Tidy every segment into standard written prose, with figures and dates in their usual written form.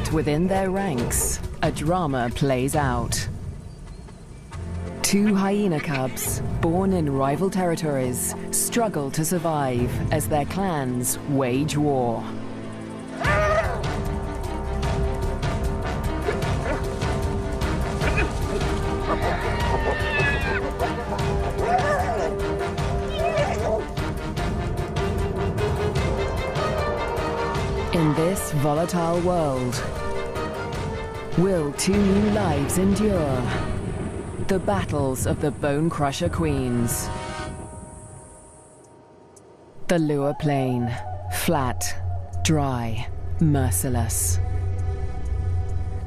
But within their ranks, a drama plays out. Two hyena cubs, born in rival territories, struggle to survive as their clans wage war. In this volatile world, will two new lives endure? The battles of the Bone Crusher Queens. The Lua Plain, flat, dry, merciless.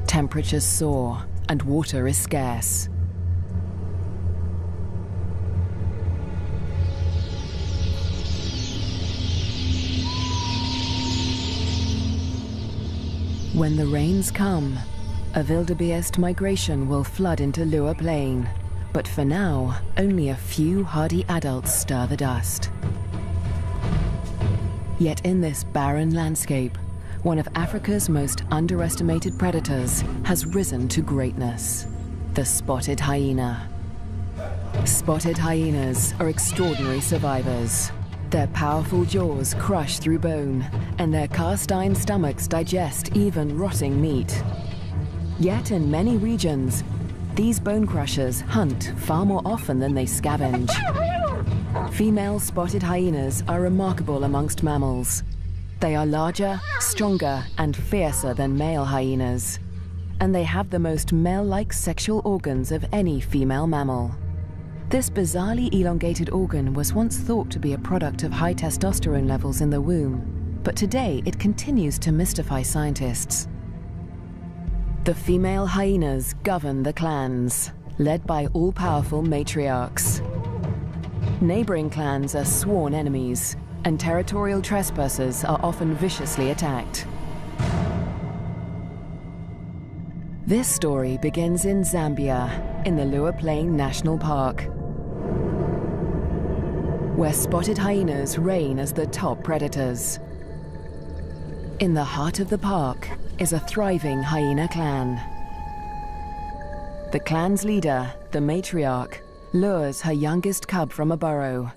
Temperatures soar and water is scarce. When the rains come, a wildebeest migration will flood into Lua Plain, but for now, only a few hardy adults stir the dust. Yet in this barren landscape, one of Africa's most underestimated predators has risen to greatness: the spotted hyena. Spotted hyenas are extraordinary survivors. Their powerful jaws crush through bone, and their cast-iron stomachs digest even rotting meat. Yet in many regions, these bone crushers hunt far more often than they scavenge. Female spotted hyenas are remarkable amongst mammals. They are larger, stronger, and fiercer than male hyenas, and they have the most male-like sexual organs of any female mammal. This bizarrely elongated organ was once thought to be a product of high testosterone levels in the womb, but today it continues to mystify scientists. The female hyenas govern the clans, led by all-powerful matriarchs. Neighboring clans are sworn enemies, and territorial trespassers are often viciously attacked. This story begins in Zambia, in the Lua Plain National Park, where spotted hyenas reign as the top predators. In the heart of the park is a thriving hyena clan. The clan's leader, the matriarch, lures her youngest cub from a burrow.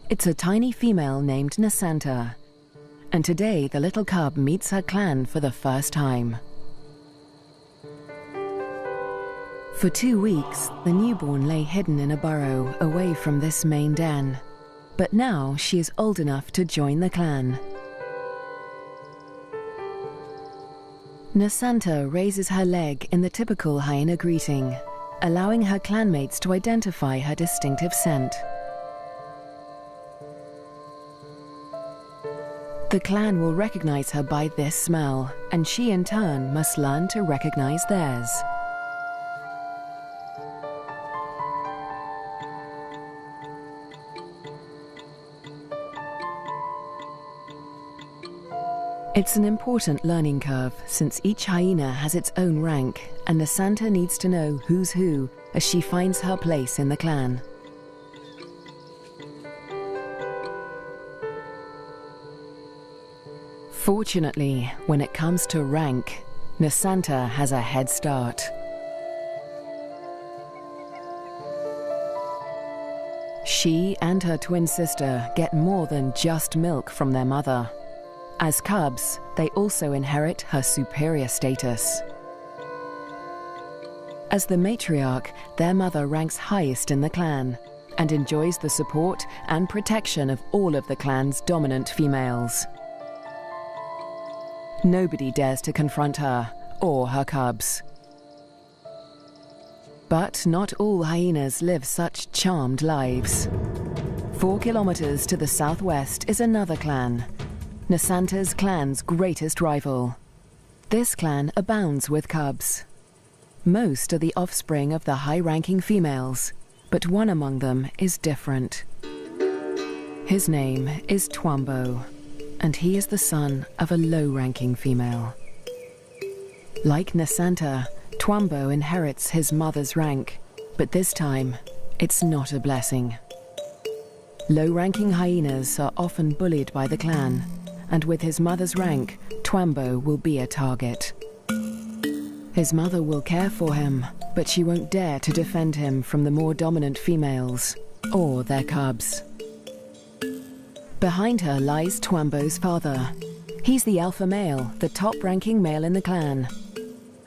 It's a tiny female named Nasanta, and today the little cub meets her clan for the first time. For 2 weeks, the newborn lay hidden in a burrow away from this main den, but now she is old enough to join the clan. Nasanta raises her leg in the typical hyena greeting, allowing her clanmates to identify her distinctive scent. The clan will recognize her by this smell, and she in turn must learn to recognize theirs. It's an important learning curve, since each hyena has its own rank, and Nasanta needs to know who's who as she finds her place in the clan. Fortunately, when it comes to rank, Nasanta has a head start. She and her twin sister get more than just milk from their mother. As cubs, they also inherit her superior status. As the matriarch, their mother ranks highest in the clan and enjoys the support and protection of all of the clan's dominant females. Nobody dares to confront her or her cubs. But not all hyenas live such charmed lives. 4 kilometers to the southwest is another clan, Nasanta's clan's greatest rival. This clan abounds with cubs. Most are the offspring of the high-ranking females, but one among them is different. His name is Twambo, and he is the son of a low-ranking female. Like Nasanta, Twambo inherits his mother's rank, but this time, it's not a blessing. Low-ranking hyenas are often bullied by the clan, and with his mother's rank, Twambo will be a target. His mother will care for him, but she won't dare to defend him from the more dominant females or their cubs. Behind her lies Twambo's father. He's the alpha male, the top-ranking male in the clan.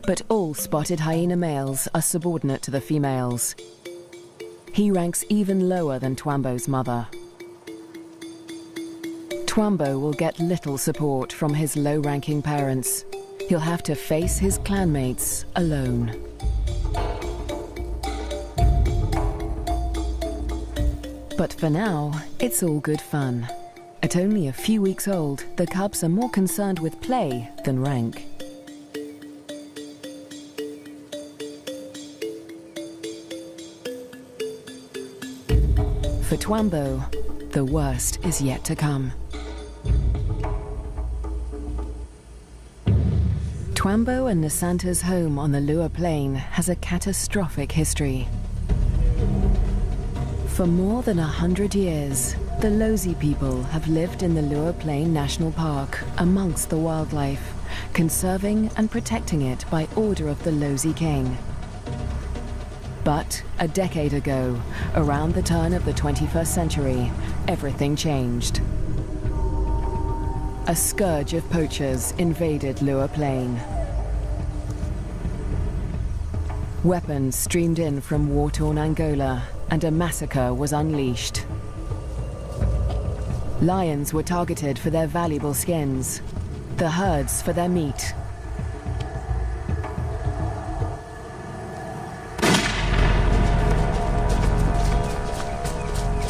But all spotted hyena males are subordinate to the females. He ranks even lower than Twambo's mother. Twambo will get little support from his low-ranking parents. He'll have to face his clanmates alone. But for now, it's all good fun. At only a few weeks old, the cubs are more concerned with play than rank. For Twambo, the worst is yet to come. Twambo and Nasanta's home on the Lua Plain has a catastrophic history. For more than 100 years, the Lozi people have lived in the Lua Plain National Park amongst the wildlife, conserving and protecting it by order of the Lozi King. But a decade ago, around the turn of the 21st century, everything changed. A scourge of poachers invaded Lua Plain. Weapons streamed in from war-torn Angola, and a massacre was unleashed. Lions were targeted for their valuable skins, the herds for their meat.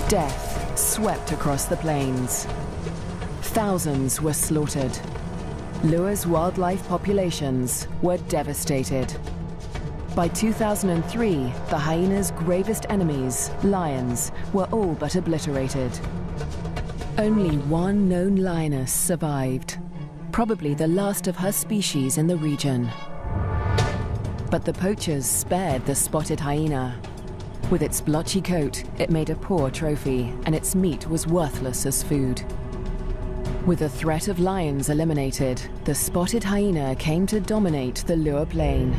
Death swept across the plains. Thousands were slaughtered. Lua's wildlife populations were devastated. By 2003, the hyena's gravest enemies, lions, were all but obliterated. Only one known lioness survived, probably the last of her species in the region. But the poachers spared the spotted hyena. With its blotchy coat, it made a poor trophy, and its meat was worthless as food. With the threat of lions eliminated, the spotted hyena came to dominate the Lua Plain.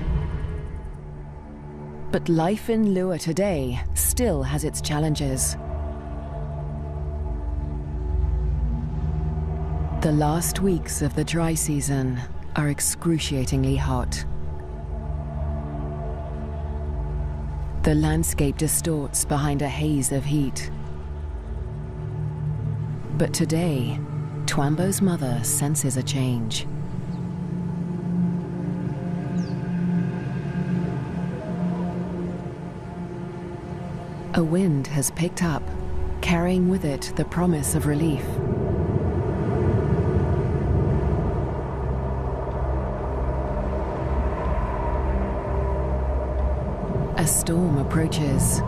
But life in Lua today still has its challenges. The last weeks of the dry season are excruciatingly hot. The landscape distorts behind a haze of heat. But today, Twambo's mother senses a change. A wind has picked up, carrying with it the promise of relief. A storm approaches.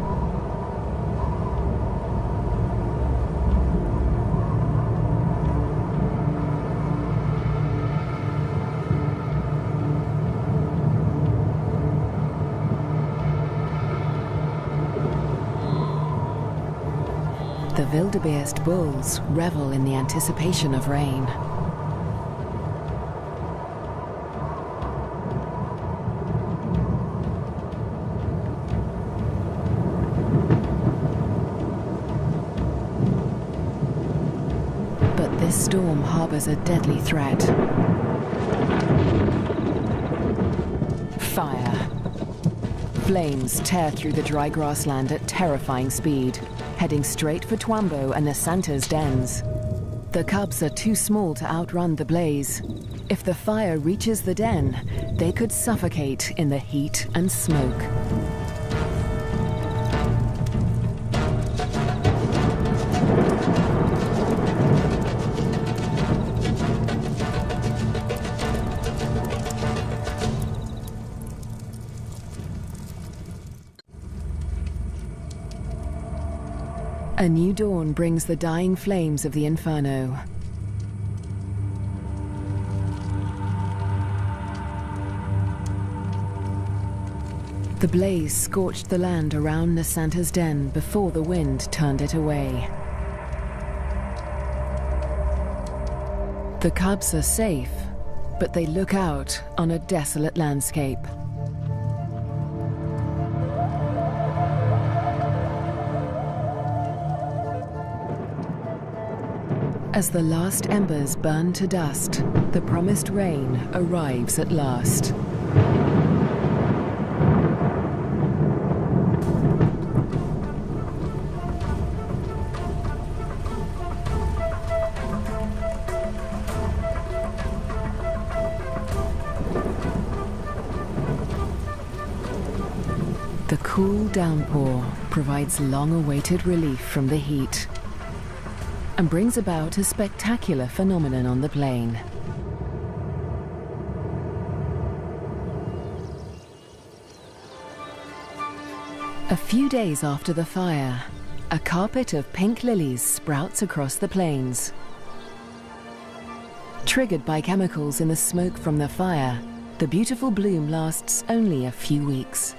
The wildebeest bulls revel in the anticipation of rain. But this storm harbors a deadly threat. Fire. Flames tear through the dry grassland at terrifying speed, heading straight for Twambo and Nasanta's dens. The cubs are too small to outrun the blaze. If the fire reaches the den, they could suffocate in the heat and smoke. A new dawn brings the dying flames of the inferno. The blaze scorched the land around Nasanta's den before the wind turned it away. The cubs are safe, but they look out on a desolate landscape. As the last embers burn to dust, the promised rain arrives at last. The cool downpour provides long-awaited relief from the heat and brings about a spectacular phenomenon on the plain. A few days after the fire, a carpet of pink lilies sprouts across the plains. Triggered by chemicals in the smoke from the fire, the beautiful bloom lasts only a few weeks.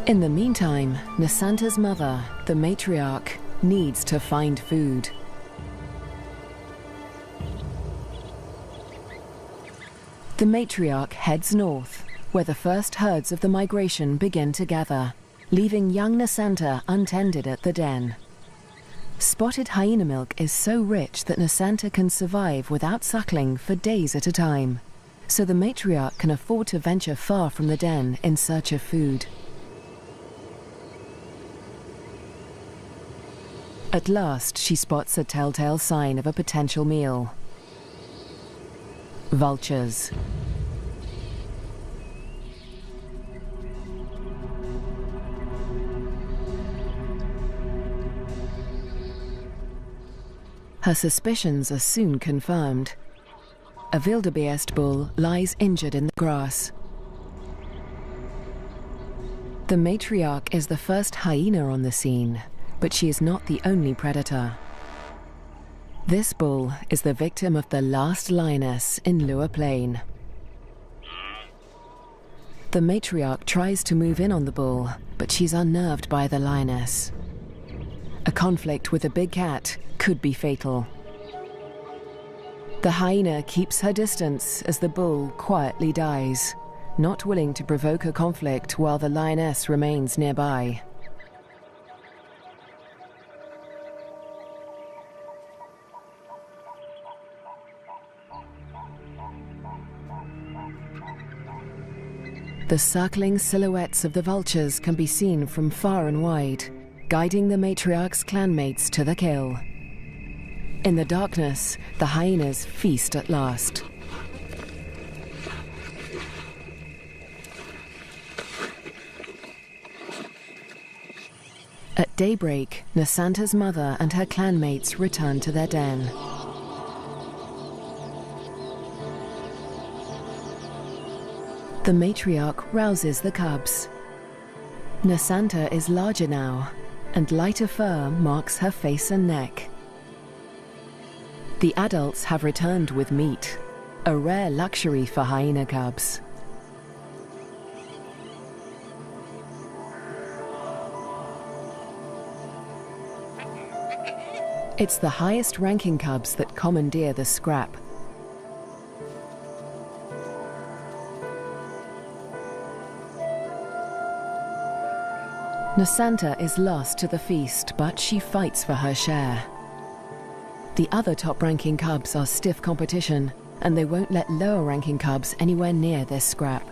In the meantime, Nasanta's mother, the matriarch, needs to find food. The matriarch heads north, where the first herds of the migration begin to gather, leaving young Nasanta untended at the den. Spotted hyena milk is so rich that Nasanta can survive without suckling for days at a time, so the matriarch can afford to venture far from the den in search of food. At last, she spots a telltale sign of a potential meal. Vultures. Her suspicions are soon confirmed. A wildebeest bull lies injured in the grass. The matriarch is the first hyena on the scene, but she is not the only predator. This bull is the victim of the last lioness in Lua Plain. The matriarch tries to move in on the bull, but she's unnerved by the lioness. A conflict with a big cat could be fatal. The hyena keeps her distance as the bull quietly dies, not willing to provoke a conflict while the lioness remains nearby. The circling silhouettes of the vultures can be seen from far and wide, guiding the matriarch's clanmates to the kill. In the darkness, the hyenas feast at last. At daybreak, Nasanta's mother and her clanmates return to their den. The matriarch rouses the cubs. Nasanta is larger now, and lighter fur marks her face and neck. The adults have returned with meat, a rare luxury for hyena cubs. It's the highest-ranking cubs that commandeer the scrap. Nasanta is lost to the feast, but she fights for her share. The other top-ranking cubs are stiff competition, and they won't let lower-ranking cubs anywhere near this scrap.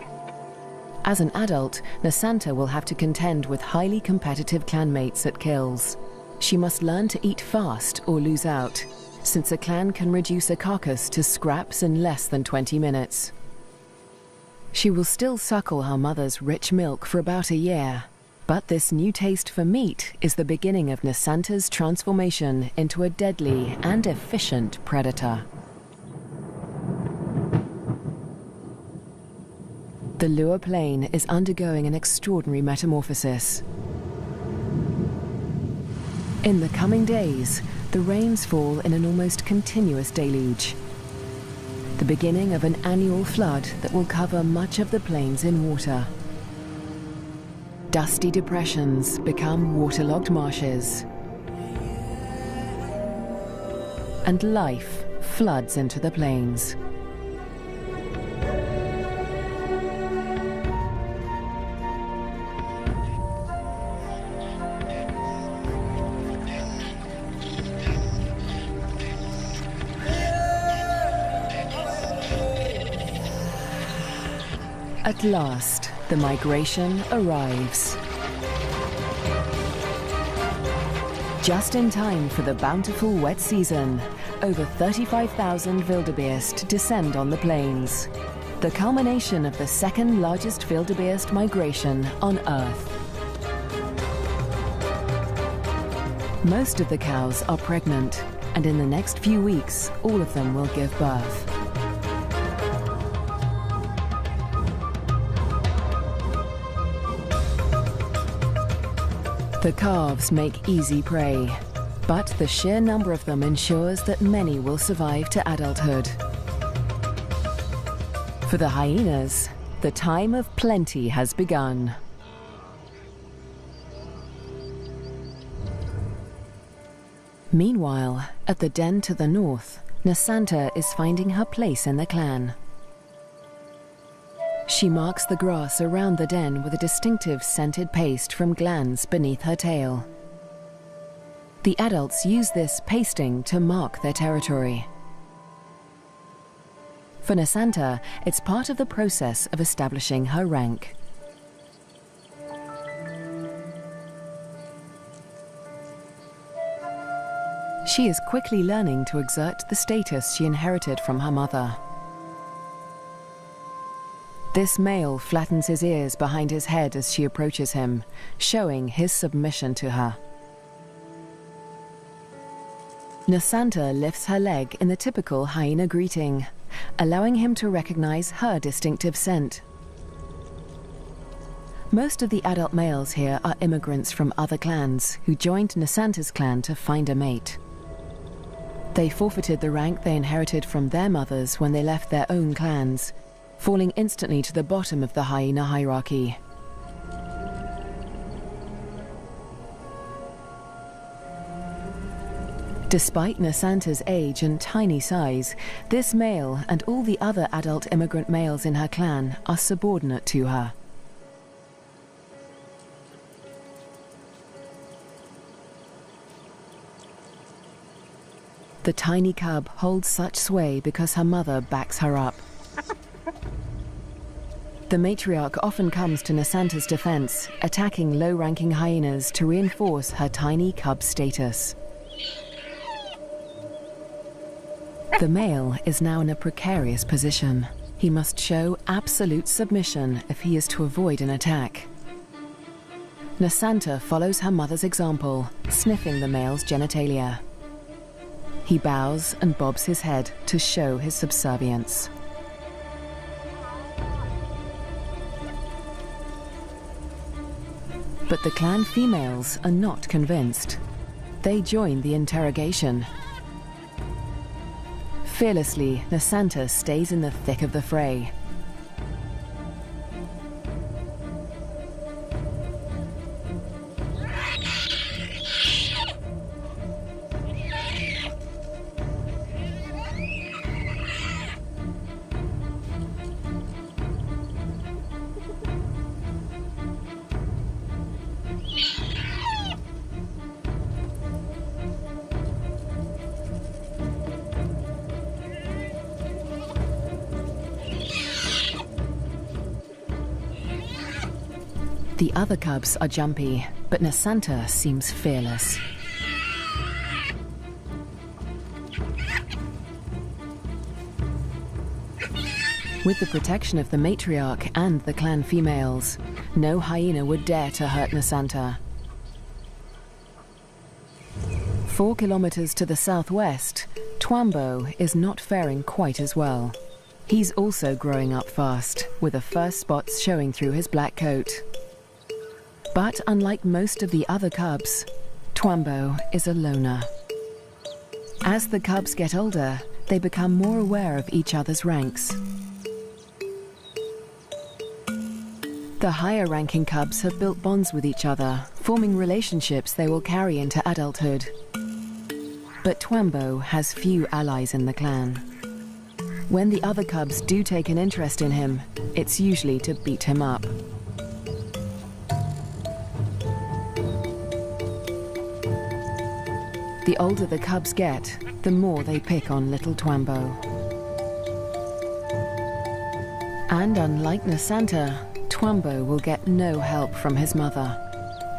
As an adult, Nasanta will have to contend with highly competitive clanmates at kills. She must learn to eat fast or lose out, since a clan can reduce a carcass to scraps in less than 20 minutes. She will still suckle her mother's rich milk for about a year, but this new taste for meat is the beginning of Nasanta's transformation into a deadly and efficient predator. The Lua Plain is undergoing an extraordinary metamorphosis. In the coming days, the rains fall in an almost continuous deluge, the beginning of an annual flood that will cover much of the plains in water. Dusty depressions become waterlogged marshes. and life floods into the plains. At last, the migration arrives. Just in time for the bountiful wet season, over 35,000 wildebeest descend on the plains, the culmination of the second largest wildebeest migration on Earth. Most of the cows are pregnant, and in the next few weeks, all of them will give birth. The calves make easy prey, but the sheer number of them ensures that many will survive to adulthood. For the hyenas, the time of plenty has begun. Meanwhile, at the den to the north, Nasanta is finding her place in the clan. She marks the grass around the den with a distinctive scented paste from glands beneath her tail. The adults use this pasting to mark their territory. For Nasanta, it's part of the process of establishing her rank. She is quickly learning to exert the status she inherited from her mother. This male flattens his ears behind his head as she approaches him, showing his submission to her. Nasanta lifts her leg in the typical hyena greeting, allowing him to recognize her distinctive scent. Most of the adult males here are immigrants from other clans who joined Nasanta's clan to find a mate. They forfeited the rank they inherited from their mothers when they left their own clans, falling instantly to the bottom of the hyena hierarchy. Despite Nasanta's age and tiny size, this male and all the other adult immigrant males in her clan are subordinate to her. The tiny cub holds such sway because her mother backs her up. The matriarch often comes to Nasanta's defense, attacking low-ranking hyenas to reinforce her tiny cub status. The male is now in a precarious position. He must show absolute submission if he is to avoid an attack. Nasanta follows her mother's example, sniffing the male's genitalia. He bows and bobs his head to show his subservience. But the clan females are not convinced. They join the interrogation. Fearlessly, Nasanta stays in the thick of the fray. The other cubs are jumpy, but Nasanta seems fearless. With the protection of the matriarch and the clan females, no hyena would dare to hurt Nasanta. 4 kilometers to the southwest, Twambo is not faring quite as well. He's also growing up fast, with the first spots showing through his black coat. But unlike most of the other cubs, Twambo is a loner. As the cubs get older, they become more aware of each other's ranks. The higher-ranking cubs have built bonds with each other, forming relationships they will carry into adulthood. But Twambo has few allies in the clan. When the other cubs do take an interest in him, it's usually to beat him up. The older the cubs get, the more they pick on little Twambo. And unlike Nasanta, Twambo will get no help from his mother.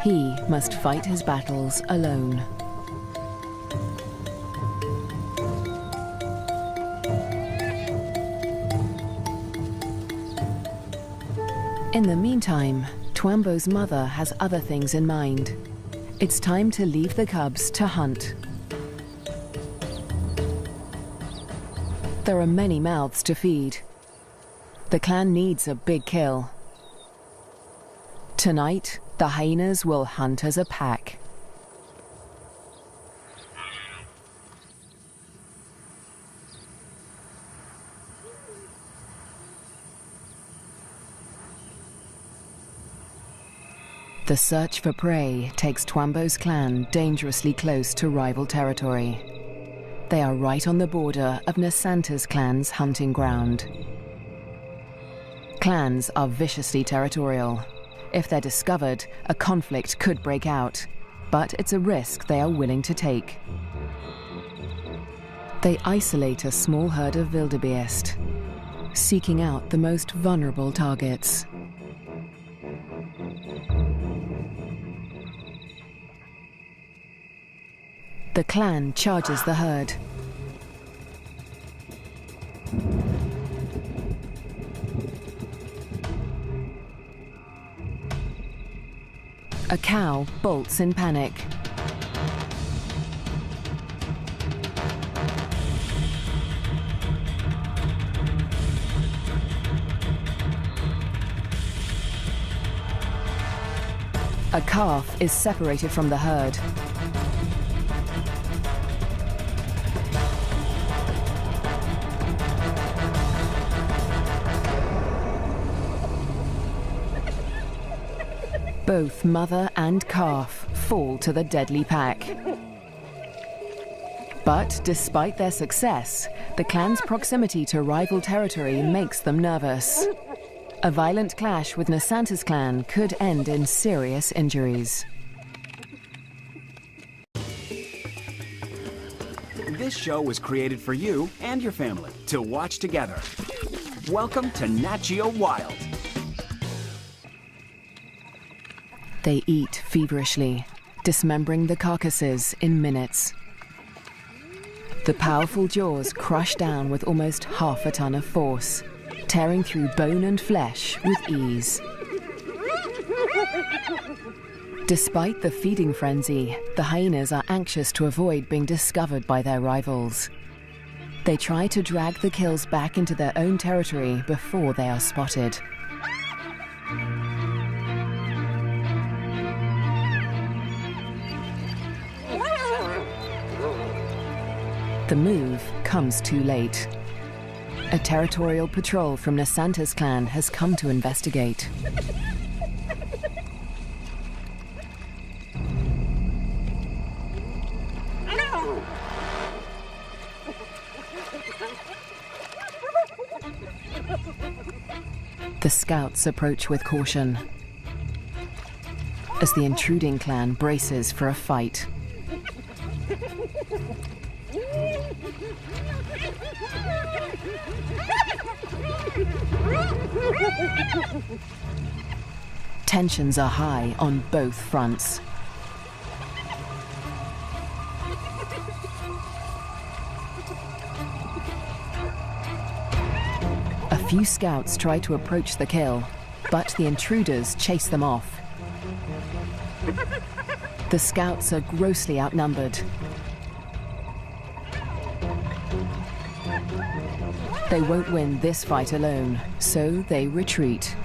He must fight his battles alone. In the meantime, Twambo's mother has other things in mind. It's time to leave the cubs to hunt. There are many mouths to feed. The clan needs a big kill. Tonight, the hyenas will hunt as a pack. The search for prey takes Twambo's clan dangerously close to rival territory. They are right on the border of Nasanta's clan's hunting ground. Clans are viciously territorial. If they're discovered, a conflict could break out, but it's a risk they are willing to take. They isolate a small herd of wildebeest, seeking out the most vulnerable targets. The clan charges the herd. A cow bolts in panic. A calf is separated from the herd. Both mother and calf fall to the deadly pack. But despite their success, the clan's proximity to rival territory makes them nervous. A violent clash with Nasanta's clan could end in serious injuries. This show was created for you and your family to watch together. Welcome to Nat Geo Wild. They eat feverishly, dismembering the carcasses in minutes. The powerful jaws crush down with almost half a ton of force, tearing through bone and flesh with ease. Despite the feeding frenzy, the hyenas are anxious to avoid being discovered by their rivals. They try to drag the kills back into their own territory before they are spotted. The move comes too late. A territorial patrol from Nasanta's clan has come to investigate. The scouts approach with caution as the intruding clan braces for a fight. Tensions are high on both fronts. A few scouts try to approach the kill, but the intruders chase them off. The scouts are grossly outnumbered. They won't win this fight alone, so they retreat.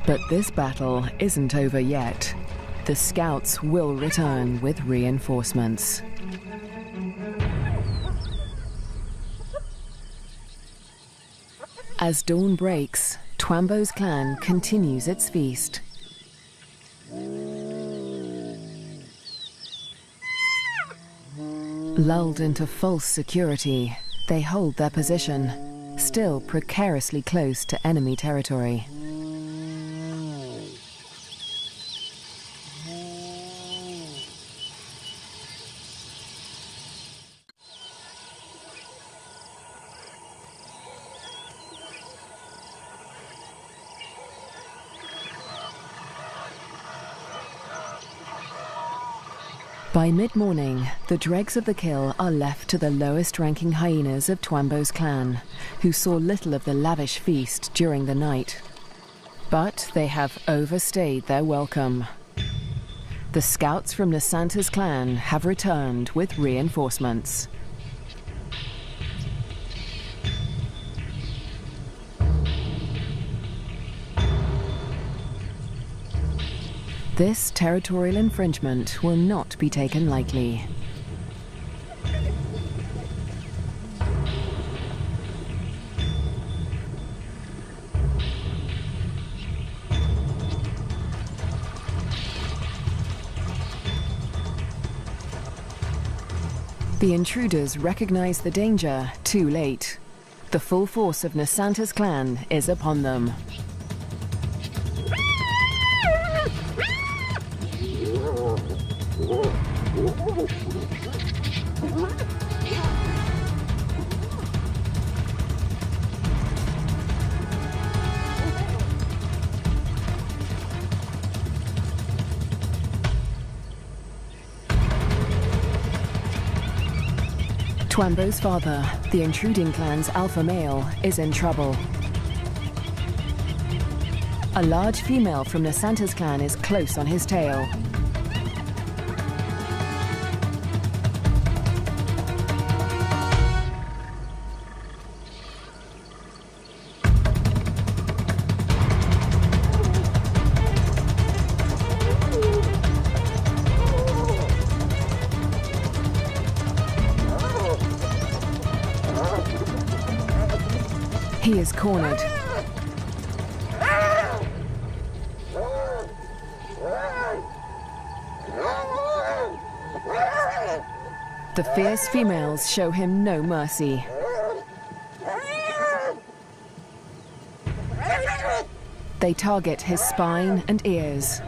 But this battle isn't over yet. The scouts will return with reinforcements. As dawn breaks, Twambo's clan continues its feast. Lulled into false security, they hold their position, still precariously close to enemy territory. By mid-morning, the dregs of the kill are left to the lowest-ranking hyenas of Twambo's clan, who saw little of the lavish feast during the night. But they have overstayed their welcome. The scouts from Nasanta's clan have returned with reinforcements. This territorial infringement will not be taken lightly. The intruders recognize the danger too late. The full force of Nasanta's clan is upon them. Twambo's father, the intruding clan's alpha male, is in trouble. A large female from Nasanta's clan is close on his tail. He is cornered. The fierce females show him no mercy. They target his spine and ears.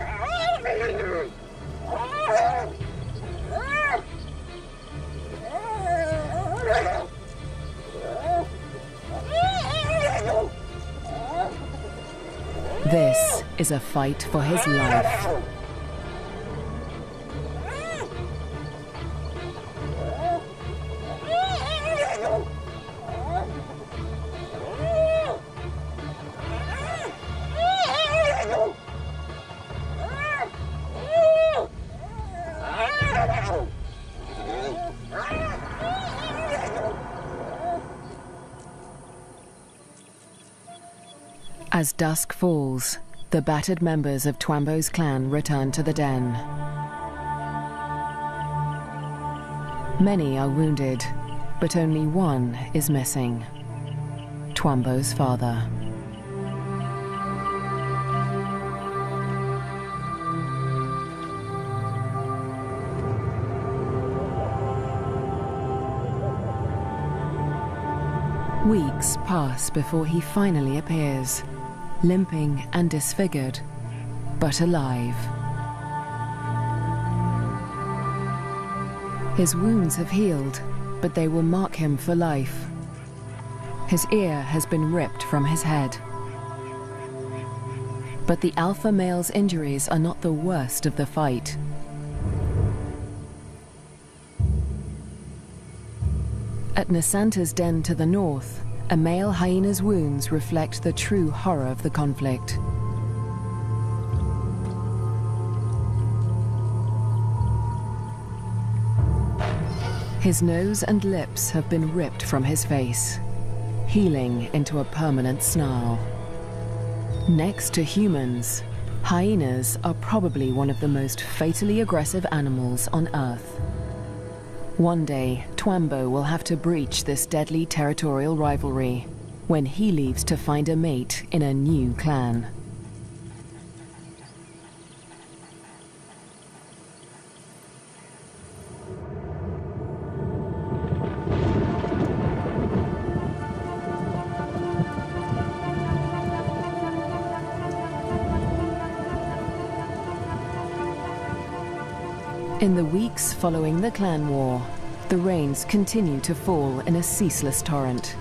This is a fight for his life. As dusk falls, the battered members of Twambo's clan return to the den. Many are wounded, but only one is missing: Twambo's father. Weeks pass before he finally appears, limping and disfigured, but alive. His wounds have healed, but they will mark him for life. His ear has been ripped from his head. But the alpha male's injuries are not the worst of the fight. At Nasanta's den to the north, a male hyena's wounds reflect the true horror of the conflict. His nose and lips have been ripped from his face, healing into a permanent snarl. Next to humans, hyenas are probably one of the most fatally aggressive animals on Earth. One day, Twambo will have to breach this deadly territorial rivalry when he leaves to find a mate in a new clan. In the weeks following the clan war, the rains continue to fall in a ceaseless torrent.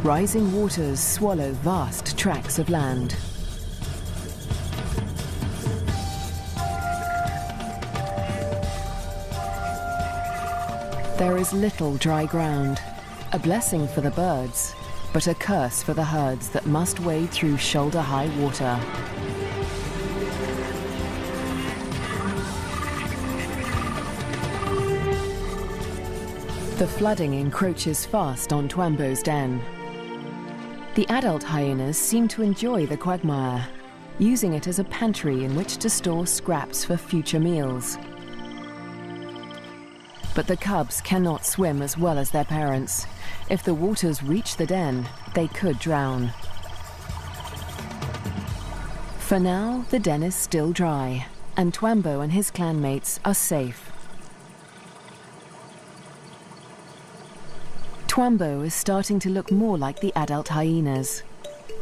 Rising waters swallow vast tracts of land. There is little dry ground, a blessing for the birds, but a curse for the herds that must wade through shoulder-high water. The flooding encroaches fast on Twambo's den. The adult hyenas seem to enjoy the quagmire, using it as a pantry in which to store scraps for future meals. But the cubs cannot swim as well as their parents. If the waters reach the den, they could drown. For now, the den is still dry, and Twambo and his clanmates are safe. Twambo is starting to look more like the adult hyenas.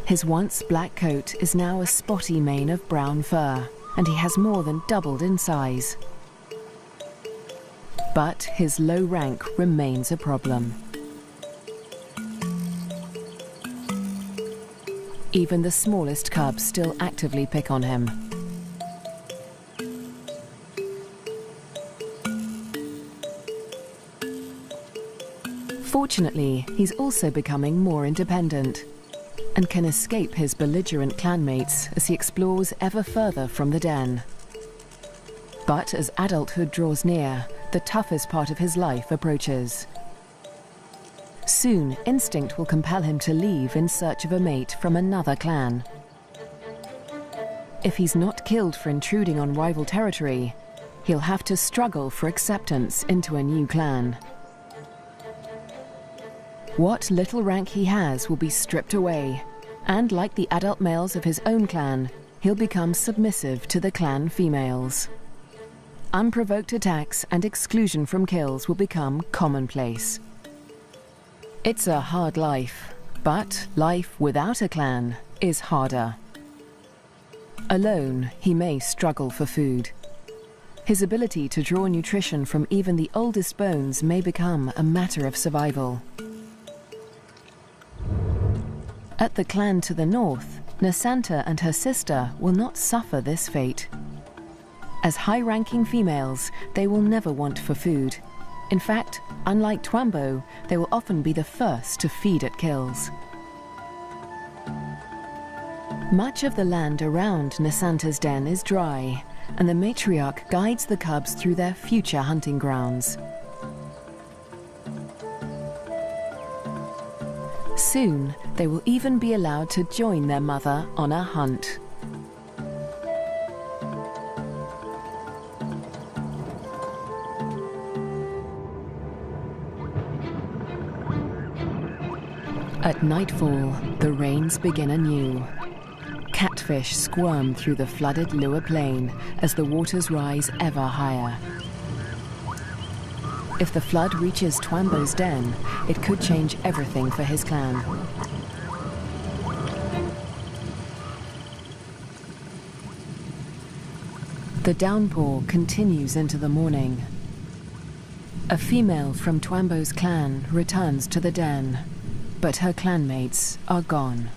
His once black coat is now a spotty mane of brown fur, and he has more than doubled in size. But his low rank remains a problem. Even the smallest cubs still actively pick on him. Fortunately, he's also becoming more independent and can escape his belligerent clanmates as he explores ever further from the den. But as adulthood draws near, the toughest part of his life approaches. Soon, instinct will compel him to leave in search of a mate from another clan. If he's not killed for intruding on rival territory, he'll have to struggle for acceptance into a new clan. What little rank he has will be stripped away, and like the adult males of his own clan, he'll become submissive to the clan females. Unprovoked attacks and exclusion from kills will become commonplace. It's a hard life, but life without a clan is harder. Alone, he may struggle for food. His ability to draw nutrition from even the oldest bones may become a matter of survival. At the clan to the north, Nasanta and her sister will not suffer this fate. As high-ranking females, they will never want for food. In fact, unlike Twambo, they will often be the first to feed at kills. Much of the land around Nasanta's den is dry, and the matriarch guides the cubs through their future hunting grounds. Soon, they will even be allowed to join their mother on a hunt. At nightfall, the rains begin anew. Catfish squirm through the flooded Lua Plain as the waters rise ever higher. If the flood reaches Twambo's den, it could change everything for his clan. The downpour continues into the morning. A female from Twambo's clan returns to the den, but her clanmates are gone.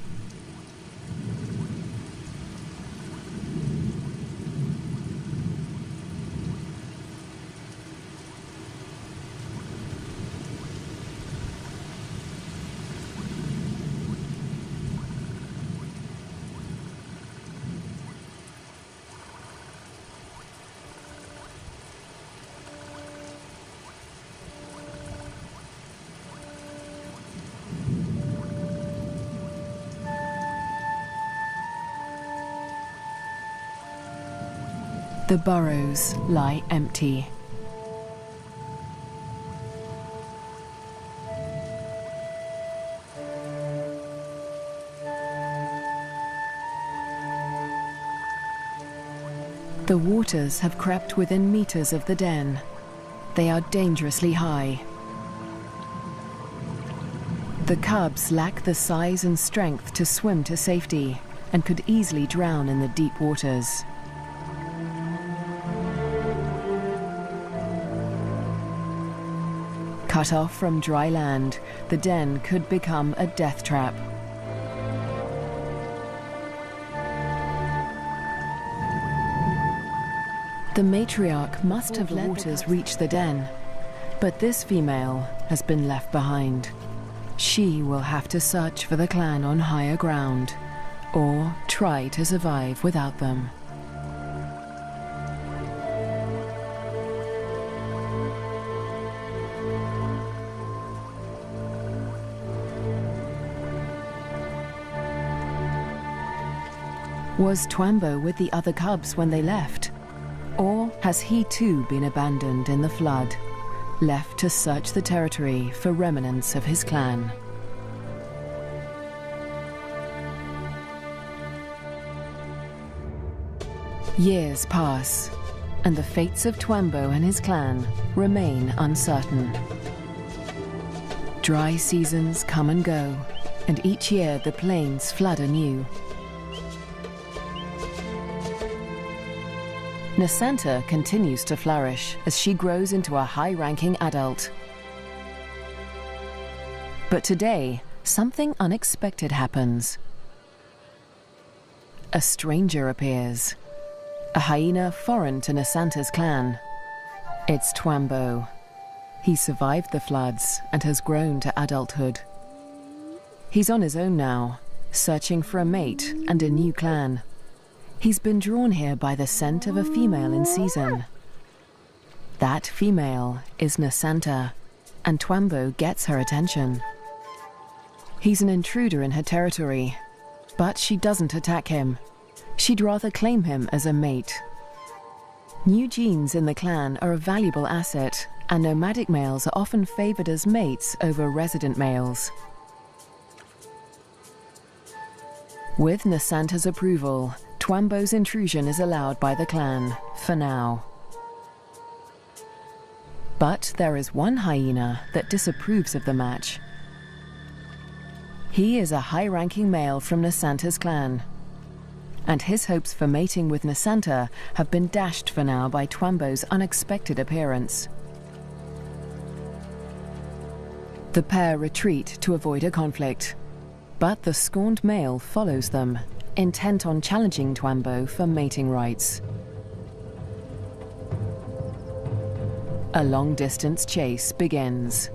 The burrows lie empty. The waters have crept within meters of the den. They are dangerously high. The cubs lack the size and strength to swim to safety and could easily drown in the deep waters. Cut off from dry land, the den could become a death trap. The matriarch must have let the waters reach the den, but this female has been left behind. She will have to search for the clan on higher ground, or try to survive without them. Was Twambo with the other cubs when they left? Or has he too been abandoned in the flood, left to search the territory for remnants of his clan? Years pass, and the fates of Twambo and his clan remain uncertain. Dry seasons come and go, and each year the plains flood anew. Nasanta continues to flourish as she grows into a high-ranking adult. But today, something unexpected happens. A stranger appears, a hyena foreign to Nasanta's clan. It's Twambo. He survived the floods and has grown to adulthood. He's on his own now, searching for a mate and a new clan. He's been drawn here by the scent of a female in season. That female is Nasanta, and Twambo gets her attention. He's an intruder in her territory, but she doesn't attack him. She'd rather claim him as a mate. New genes in the clan are a valuable asset, and nomadic males are often favored as mates over resident males. With Nasanta's approval, Twambo's intrusion is allowed by the clan, for now. But there is one hyena that disapproves of the match. He is a high-ranking male from Nasanta's clan, and his hopes for mating with Nasanta have been dashed for now by Twambo's unexpected appearance. The pair retreat to avoid a conflict, but the scorned male follows them, intent on challenging Twambo for mating rights. A long-distance chase begins.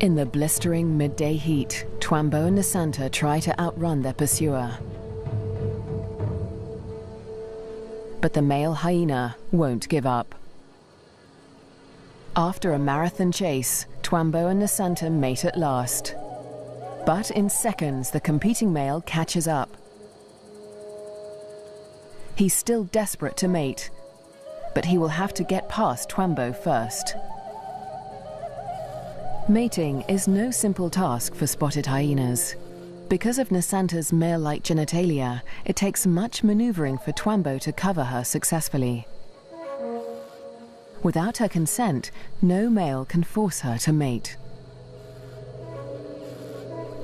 In the blistering midday heat, Twambo and Nasanta try to outrun their pursuer. But the male hyena won't give up. After a marathon chase, Twambo and Nasanta mate at last. But in seconds, the competing male catches up. He's still desperate to mate, but he will have to get past Twambo first. Mating is no simple task for spotted hyenas. Because of Nasanta's male-like genitalia, it takes much maneuvering for Twambo to cover her successfully. Without her consent, no male can force her to mate.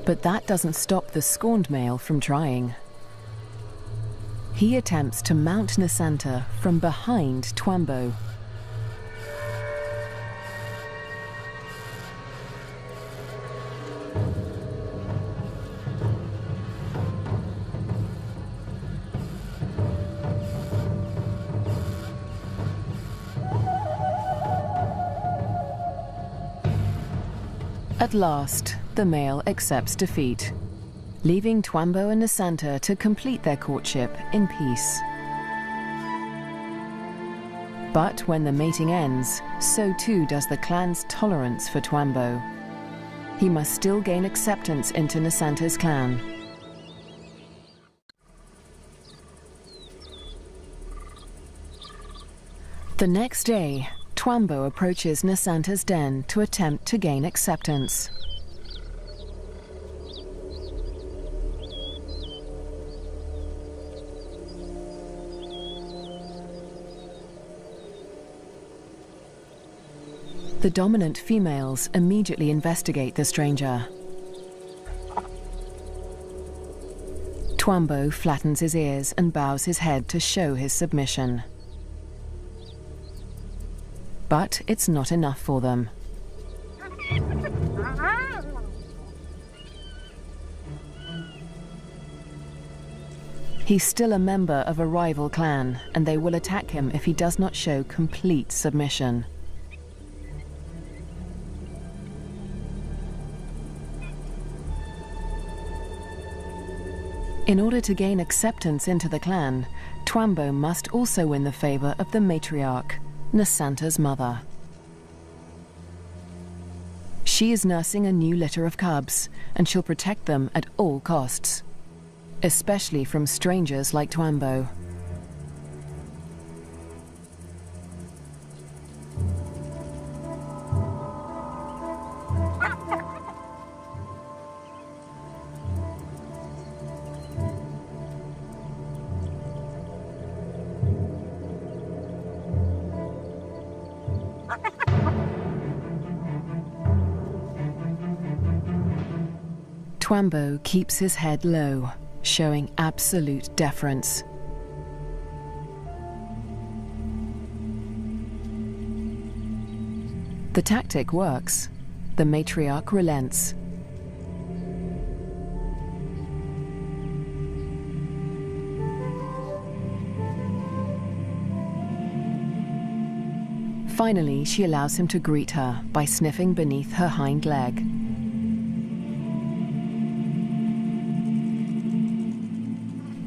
But that doesn't stop the scorned male from trying. He attempts to mount Nasanta from behind Twambo. At last, the male accepts defeat, leaving Twambo and Nasanta to complete their courtship in peace. But when the mating ends, so too does the clan's tolerance for Twambo. He must still gain acceptance into Nasanta's clan. The next day, Twambo approaches Nasanta's den to attempt to gain acceptance. The dominant females immediately investigate the stranger. Twambo flattens his ears and bows his head to show his submission. But it's not enough for them. He's still a member of a rival clan, and they will attack him if he does not show complete submission. In order to gain acceptance into the clan, Twambo must also win the favor of the matriarch, Nasanta's mother. She is nursing a new litter of cubs, and she'll protect them at all costs, especially from strangers like Twambo. Twambo keeps his head low, showing absolute deference. The tactic works. The matriarch relents. Finally, she allows him to greet her by sniffing beneath her hind leg.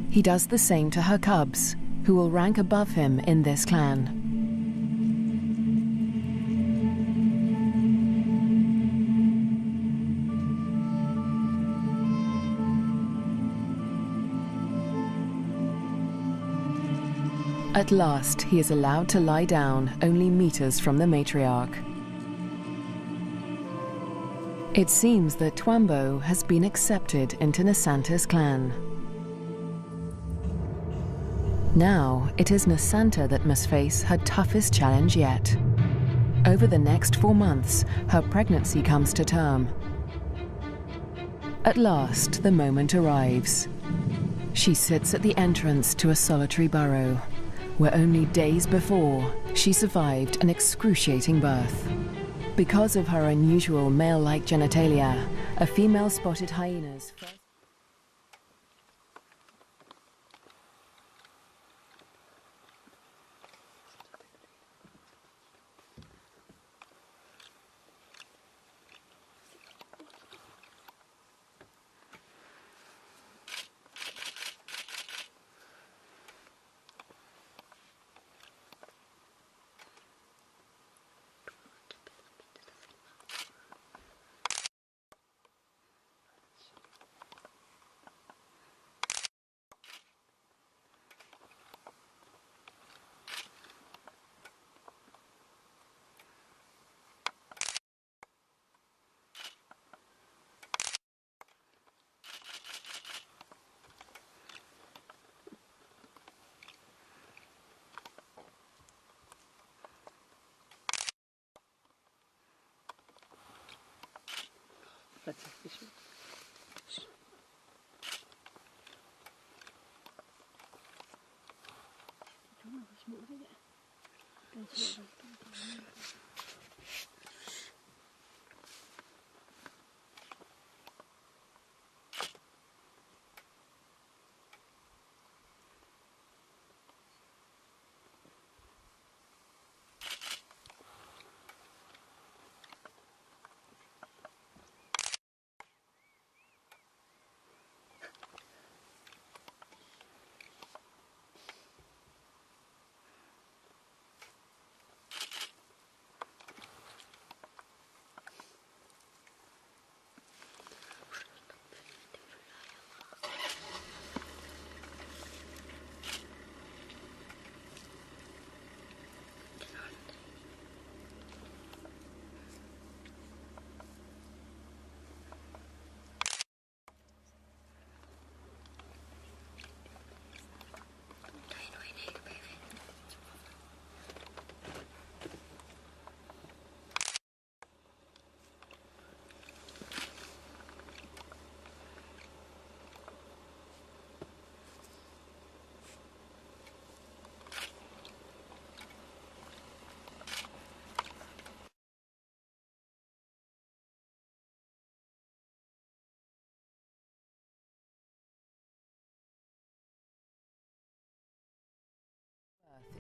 He does the same to her cubs, who will rank above him in this clan. At last, he is allowed to lie down only meters from the matriarch. It seems that Twambo has been accepted into Nasanta's clan. Now, it is Nasanta that must face her toughest challenge yet. Over the next 4 months, her pregnancy comes to term. At last, the moment arrives. She sits at the entrance to a solitary burrow, where only days before, she survived an excruciating birth. Because of her unusual male-like genitalia, a female spotted hyena's first...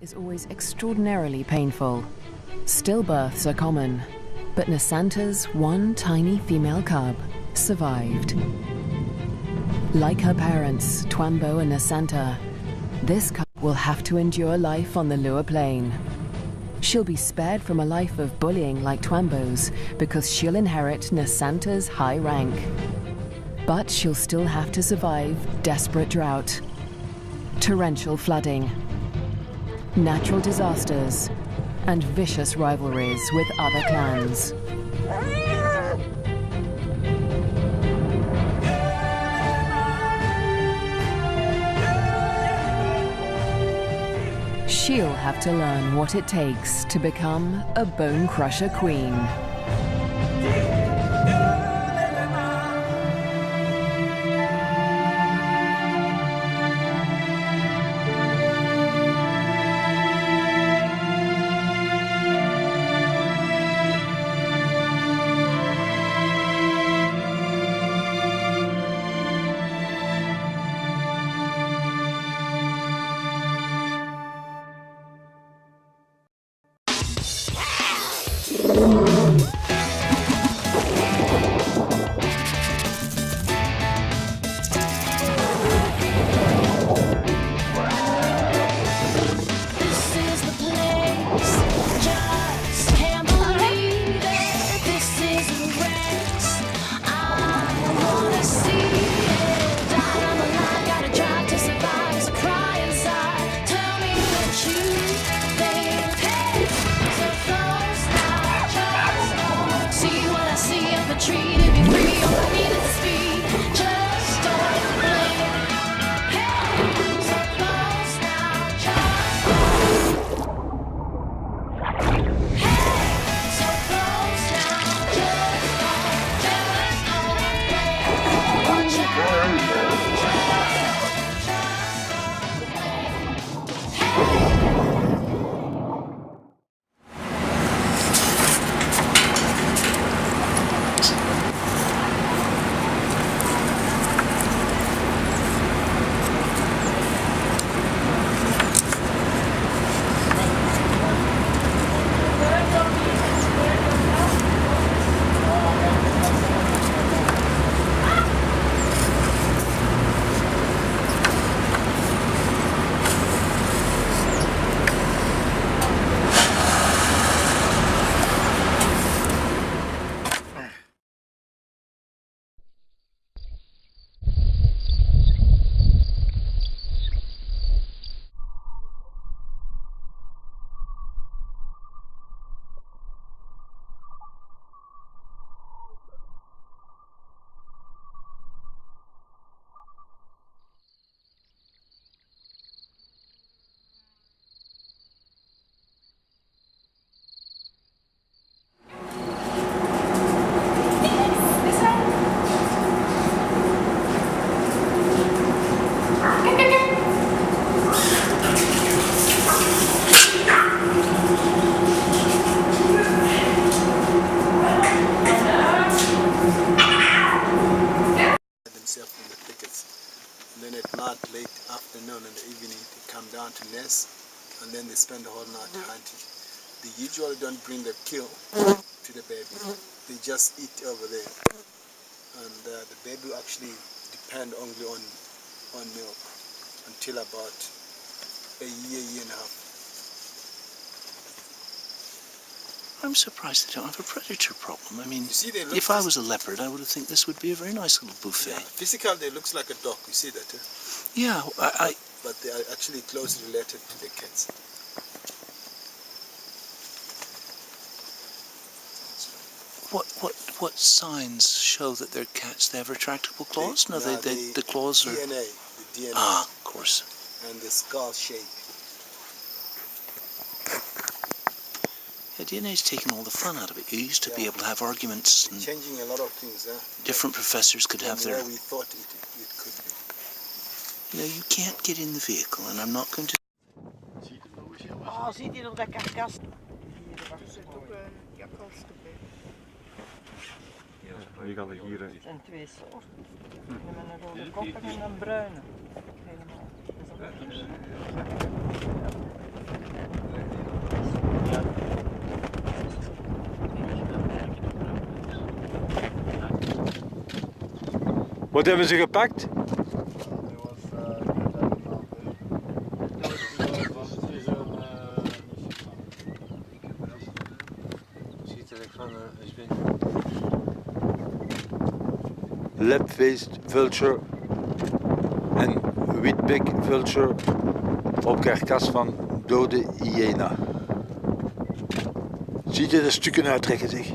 is always extraordinarily painful. Stillbirths are common, but Nasanta's one tiny female cub survived. Like her parents, Twambo and Nasanta, this cub will have to endure life on the Lua Plain. She'll be spared from a life of bullying like Twambo's because she'll inherit Nasanta's high rank. But she'll still have to survive desperate drought, torrential flooding, natural disasters, and vicious rivalries with other clans. She'll have to learn what it takes to become a bone crusher queen. And then they spend the whole night hunting. They usually don't bring the kill to the baby. They just eat over there. And the baby actually depend only on milk until about a year and a half. I'm surprised they don't have a predator problem. I mean, you see, if I was a leopard, I would have think this would be a very nice little buffet. Yeah, physically, they looks like a dog. You see that? Yeah, But they are actually closely related to the cats. What signs show that they're cats? They have retractable claws? The claws are... DNA, the DNA. Ah, of course. And the skull shape. Yeah, DNA's taken all the fun out of it. You used to be able to have arguments and changing a lot of things, different professors could have their... we thought it could be. You know, you can't get in the vehicle, and I'm not going to... Oh, ziet hij nog dat karkas? Hier, er zit ook een jakkals erbij. Je kan er hier... Het zijn twee soorten. Met een rode kop en een bruine. Helemaal. Wat hebben ze gepakt? Lap-faced vulture en wheatback vulture op karkas van dode hyena. Ziet je de stukken uittrekken, zeg.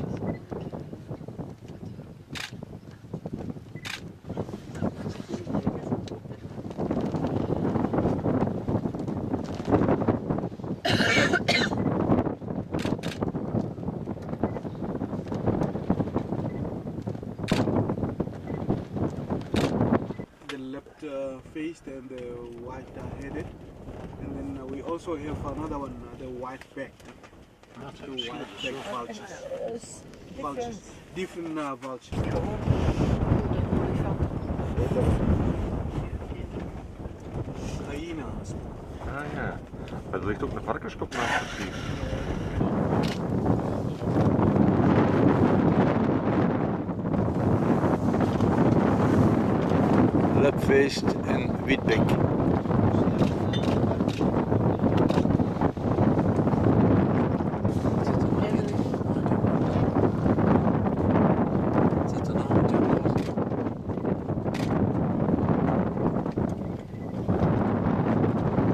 Faced and the white headed, and then we also have another one, the white backed. The white backed vultures. Different vultures. Hyena. Ah ja, maar er ligt ook een varkenskop naast het dier. Lap-faced en wheatback.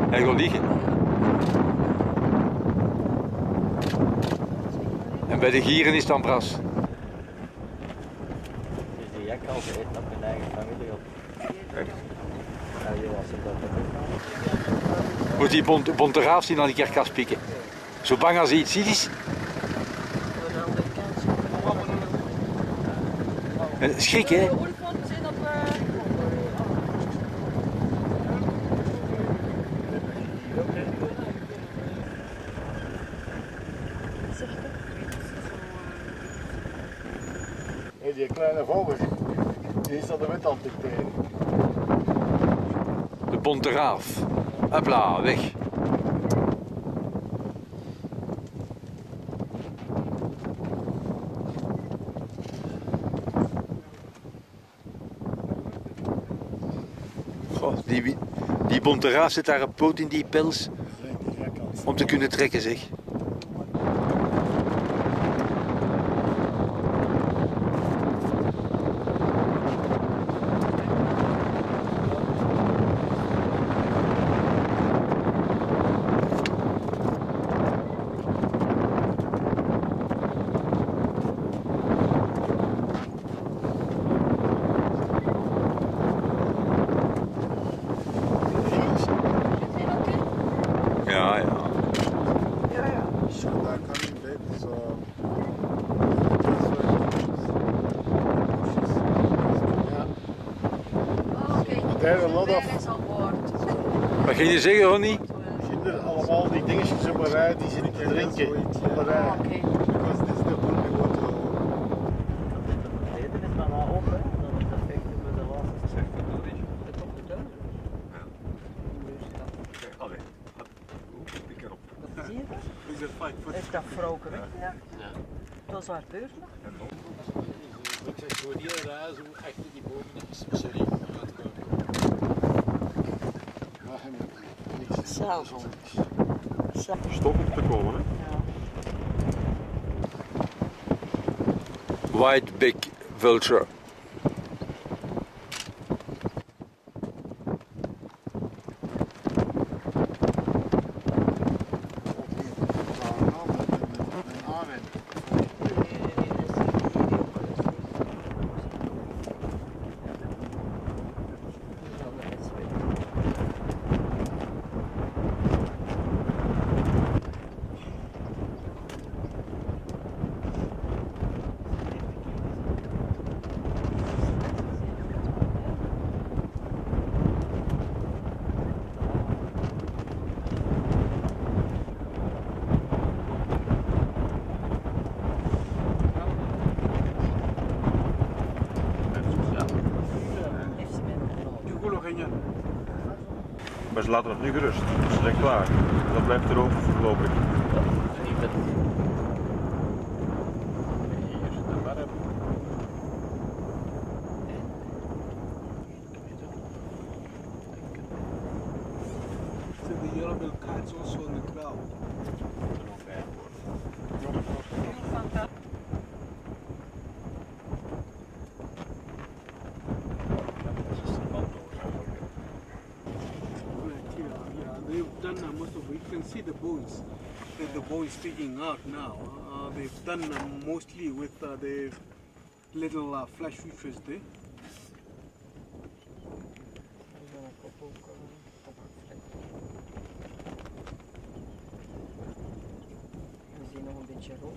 Hij gaat liggen. En bij de gieren is het dan bras. Dus die jak al eten op hun eigen familie op. Moet die bonte raaf zien aan die karkas pikken. Zo bang als hij iets ziet is. Schrik hè. Hey, die kleine vogel, die is aan de wind aan het dicteren. De bonte raaf. Hopla, weg. Goh, die bonte raaf zit daar een poot in die pels om te kunnen trekken, zeg. Ja, ja. So daar kan je beter zo. Ja. There a lot of. Wat ging je zeggen, Ronnie? Kinderen, allemaal die dingetjes op een rij die zitten te drinken. Op een rij. Because this is the one we want to. Eten is maar op, hè. Dat is perfect met de laatste. Allee, pik erop. Zie je dat? Is it 5 foot? Is dat vroken weg? Ja. Dat is waar het beurt nog. Ik zeg voor die rij zo achter die bomen. Sorry. Zelf. Stop op te komen, hè? Ja. White-back vulture. Maar ze laten het nu gerust. Ze zijn klaar. Dat blijft er ook voorlopig. songs that the boy is speaking out now, they've done mostly with the little flash features there. We zien nog een beetje rood.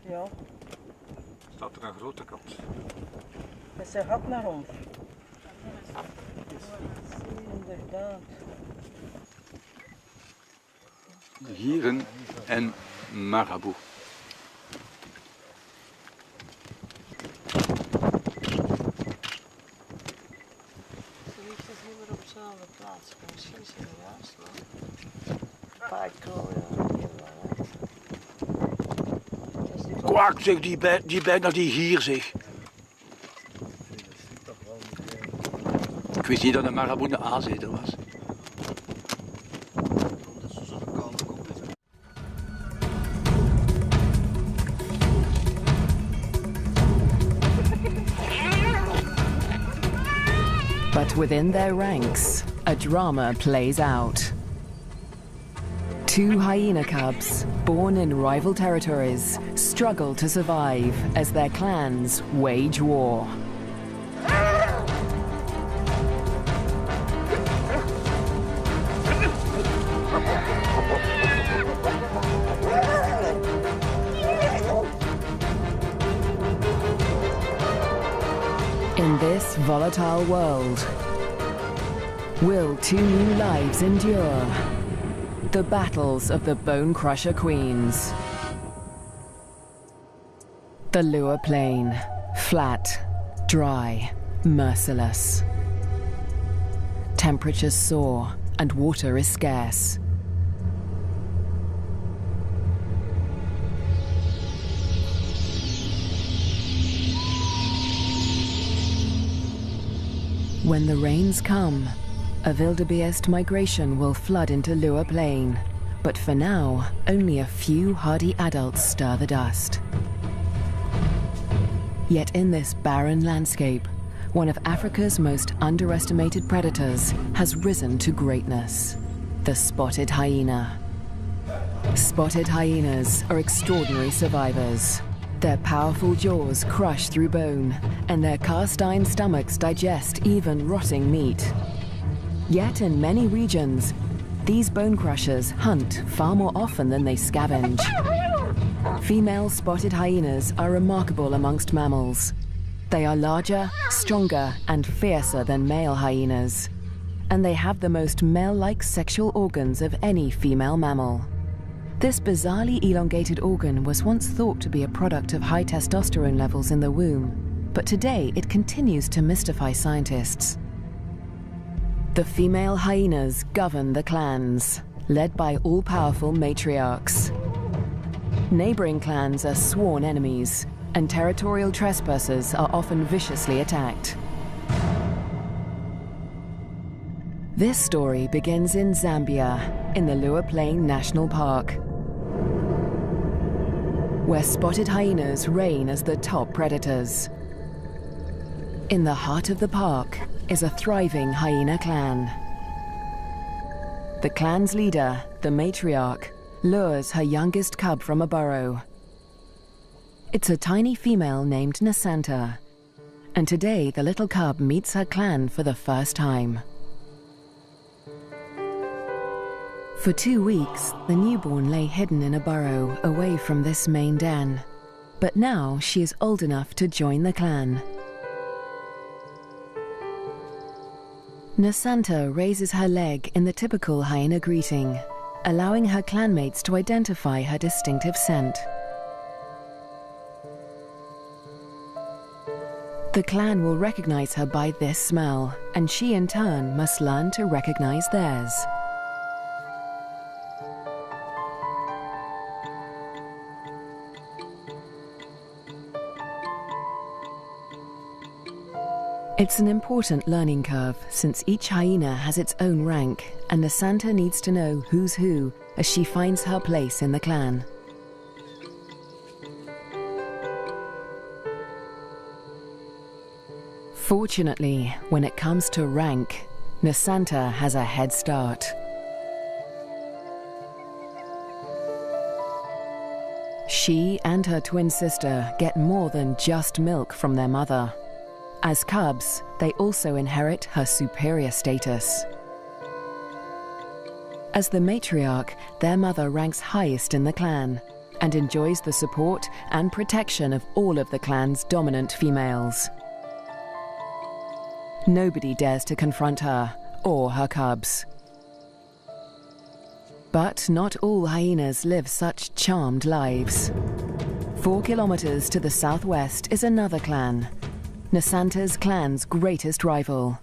Ja. Staat er een grote kat. Met zijn gat naar ons. Inderdaad. Gieren en marabout. Ze ligt dus niet meer op dezelfde plaats. Misschien is het juist wel. Paardkool, ja. Kwak, zeg die bijna die gier, zeg. Ik wist niet dat een marabout een aaseter was. But within their ranks, a drama plays out. Two hyena cubs, born in rival territories, struggle to survive as their clans wage war. In this volatile world, will two new lives endure? The battles of the Bone Crusher Queens. The Lua Plain, flat, dry, merciless. Temperatures soar and water is scarce. When the rains come, a wildebeest migration will flood into Lua Plain, but for now, only a few hardy adults stir the dust. Yet in this barren landscape, one of Africa's most underestimated predators has risen to greatness: the spotted hyena. Spotted hyenas are extraordinary survivors. Their powerful jaws crush through bone, and their cast-iron stomachs digest even rotting meat. Yet in many regions, these bone crushers hunt far more often than they scavenge. Female spotted hyenas are remarkable amongst mammals. They are larger, stronger, and fiercer than male hyenas. And they have the most male-like sexual organs of any female mammal. This bizarrely elongated organ was once thought to be a product of high testosterone levels in the womb, but today it continues to mystify scientists. The female hyenas govern the clans, led by all-powerful matriarchs. Neighboring clans are sworn enemies, and territorial trespassers are often viciously attacked. This story begins in Zambia, in the Lua Plain National Park, where spotted hyenas reign as the top predators. In the heart of the park is a thriving hyena clan. The clan's leader, the matriarch, lures her youngest cub from a burrow. It's a tiny female named Nasanta, and today the little cub meets her clan for the first time. For 2 weeks, the newborn lay hidden in a burrow away from this main den, but now she is old enough to join the clan. Nasanta raises her leg in the typical hyena greeting, allowing her clanmates to identify her distinctive scent. The clan will recognize her by this smell, and she in turn must learn to recognize theirs. It's an important learning curve, since each hyena has its own rank, and Nasanta needs to know who's who as she finds her place in the clan. Fortunately, when it comes to rank, Nasanta has a head start. She and her twin sister get more than just milk from their mother. As cubs, they also inherit her superior status. As the matriarch, their mother ranks highest in the clan and enjoys the support and protection of all of the clan's dominant females. Nobody dares to confront her or her cubs. But not all hyenas live such charmed lives. 4 kilometers to the southwest is another clan, Nasanta's clan's greatest rival.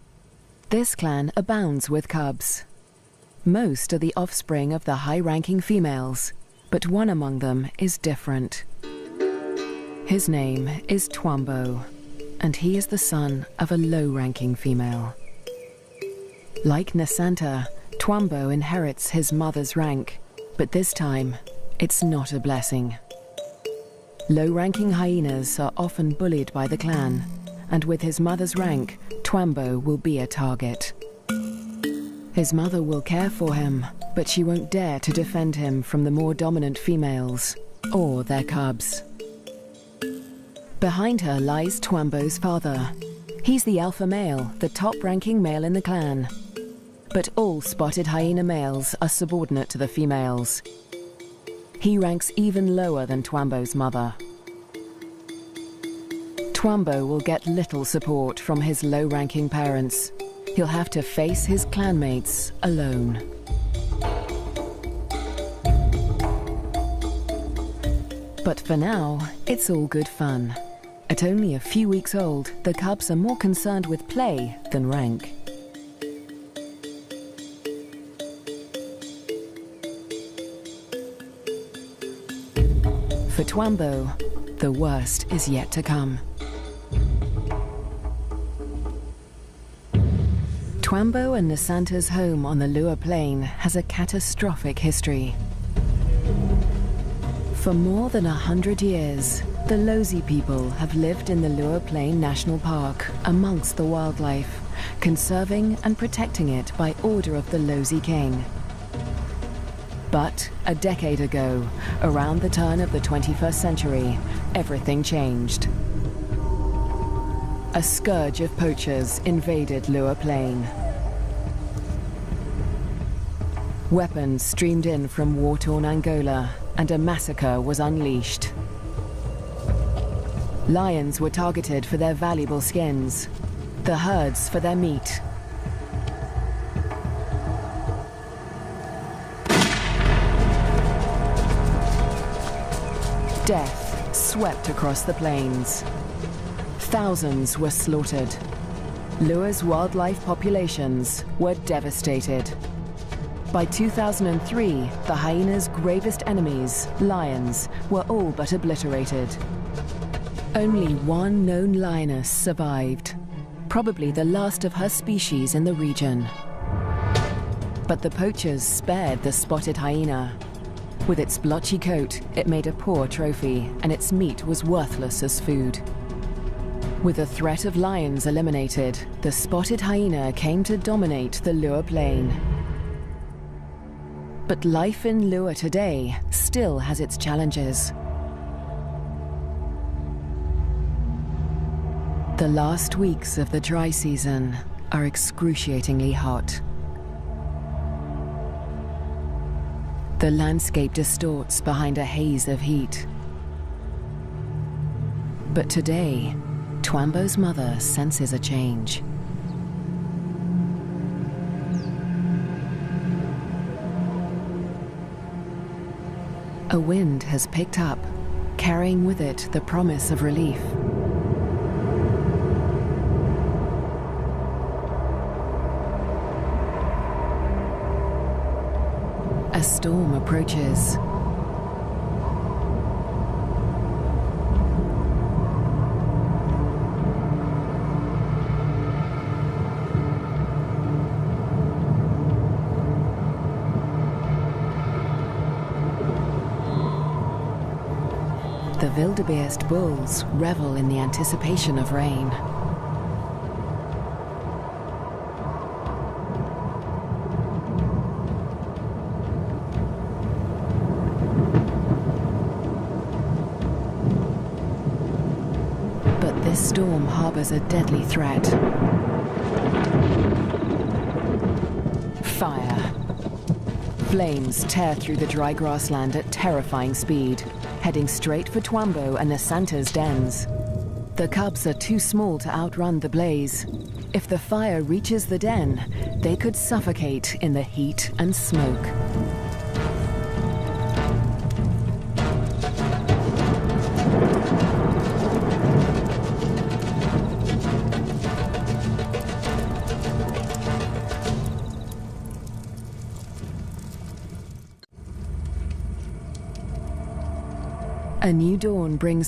This clan abounds with cubs. Most are the offspring of the high-ranking females, but one among them is different. His name is Twambo, and he is the son of a low-ranking female. Like Nasanta, Twambo inherits his mother's rank, but this time, it's not a blessing. Low-ranking hyenas are often bullied by the clan, and with his mother's rank, Twambo will be a target. His mother will care for him, but she won't dare to defend him from the more dominant females, or their cubs. Behind her lies Twambo's father. He's the alpha male, the top-ranking male in the clan. But all spotted hyena males are subordinate to the females. He ranks even lower than Twambo's mother. Twambo will get little support from his low-ranking parents. He'll have to face his clanmates alone. But for now, it's all good fun. At only a few weeks old, the cubs are more concerned with play than rank. For Twambo, the worst is yet to come. Twambo and Nasanta's home on the Lua Plain has a catastrophic history. For more than 100 years, the Lozi people have lived in the Lua Plain National Park amongst the wildlife, conserving and protecting it by order of the Lozi King. But a decade ago, around the turn of the 21st century, everything changed. A scourge of poachers invaded Lua Plain. Weapons streamed in from war-torn Angola, and a massacre was unleashed. Lions were targeted for their valuable skins, the herds for their meat. Death swept across the plains. Thousands were slaughtered. Lua's wildlife populations were devastated. By 2003, the hyena's gravest enemies, lions, were all but obliterated. Only one known lioness survived, probably the last of her species in the region. But the poachers spared the spotted hyena. With its blotchy coat, it made a poor trophy, and its meat was worthless as food. With the threat of lions eliminated, the spotted hyena came to dominate the Lua Plain. But life in Lua today still has its challenges. The last weeks of the dry season are excruciatingly hot. The landscape distorts behind a haze of heat. But today, Twambo's mother senses a change. A wind has picked up, carrying with it the promise of relief. A storm approaches. The wildebeest bulls revel in the anticipation of rain. this storm harbors a deadly threat. Fire. Flames tear through the dry grassland at terrifying speed, heading straight for Twambo and Asanta's dens. The cubs are too small to outrun the blaze. If the fire reaches the den, they could suffocate in the heat and smoke. A new dawn brings